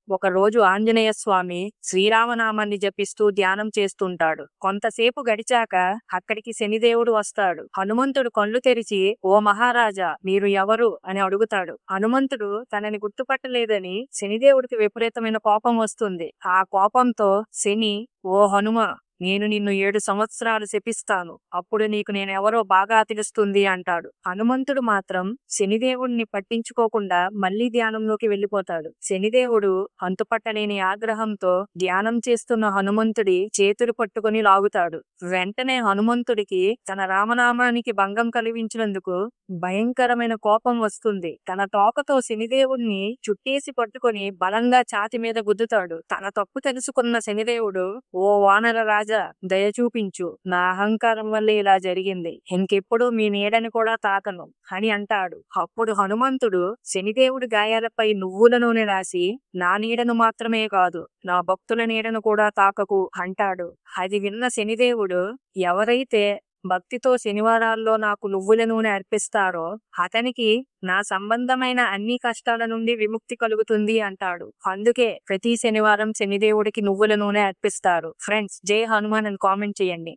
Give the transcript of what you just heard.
ఒకరోజు ఆంజనేయ స్వామి శ్రీరామనామాన్ని జపిస్తూ ధ్యానం చేస్తుంటాడు. కొంతసేపు గడిచాక అక్కడికి శనిదేవుడు వస్తాడు. హనుమంతుడు కళ్ళు తెరిచి, "ఓ మహారాజా, మీరు ఎవరు?" అని అడుగుతాడు. హనుమంతుడు తనని గుర్తుపట్టలేదని శనిదేవుడికి విపరీతమైన కోపం వస్తుంది. ఆ కోపంతో శని, "ఓ హనుమ, నేను నిన్ను 7 సంవత్సరాలు శపిస్తాను. అప్పుడు నీకు నేనెవరో బాగా తెలుస్తుంది" అంటాడు. హనుమంతుడు మాత్రం శనిదేవుడిని పట్టించుకోకుండా మళ్లీ ధ్యానంలోకి వెళ్లిపోతాడు. శనిదేవుడు అంతుపట్టలేని ఆగ్రహంతో ధ్యానం చేస్తున్న హనుమంతుడి చేతులు పట్టుకుని లాగుతాడు. వెంటనే హనుమంతుడికి తన రామనామానికి భంగం కలిగించినందుకు భయంకరమైన కోపం వస్తుంది. తన తోకతో శనిదేవుణ్ణి చుట్టేసి పట్టుకొని బలంగా ఛాతి మీద గుద్దుతాడు. తన తప్పు తెలుసుకున్న శనిదేవుడు, "ఓ వానర రాజా, దయ చూపించు. నా అహంకారం వల్లే ఇలా జరిగింది. ఇంకెప్పుడు మీ నీడని కూడా తాకను" అని అంటాడు. అప్పుడు హనుమంతుడు శనిదేవుడి గాయాలపై నువ్వుల నూనె రాసి, "నా నీడను మాత్రమే కాదు, నా భక్తుల నీడను కూడా తాకకు" అంటాడు. అది విన్న శనిదేవుడు, ఎవరైతే భక్తితో శనివారాల్లో నాకు నువ్వుల నూనె అర్పిస్తారో అతనికి నా సంబంధమైన అన్ని కష్టాల నుండి విముక్తి కలుగుతుంది అంటాడు. అందుకే ప్రతి శనివారం శనిదేవుడికి నువ్వుల నూనె అర్పిస్తారు. ఫ్రెండ్స్, జై హనుమాన్ అని కామెంట్ చేయండి.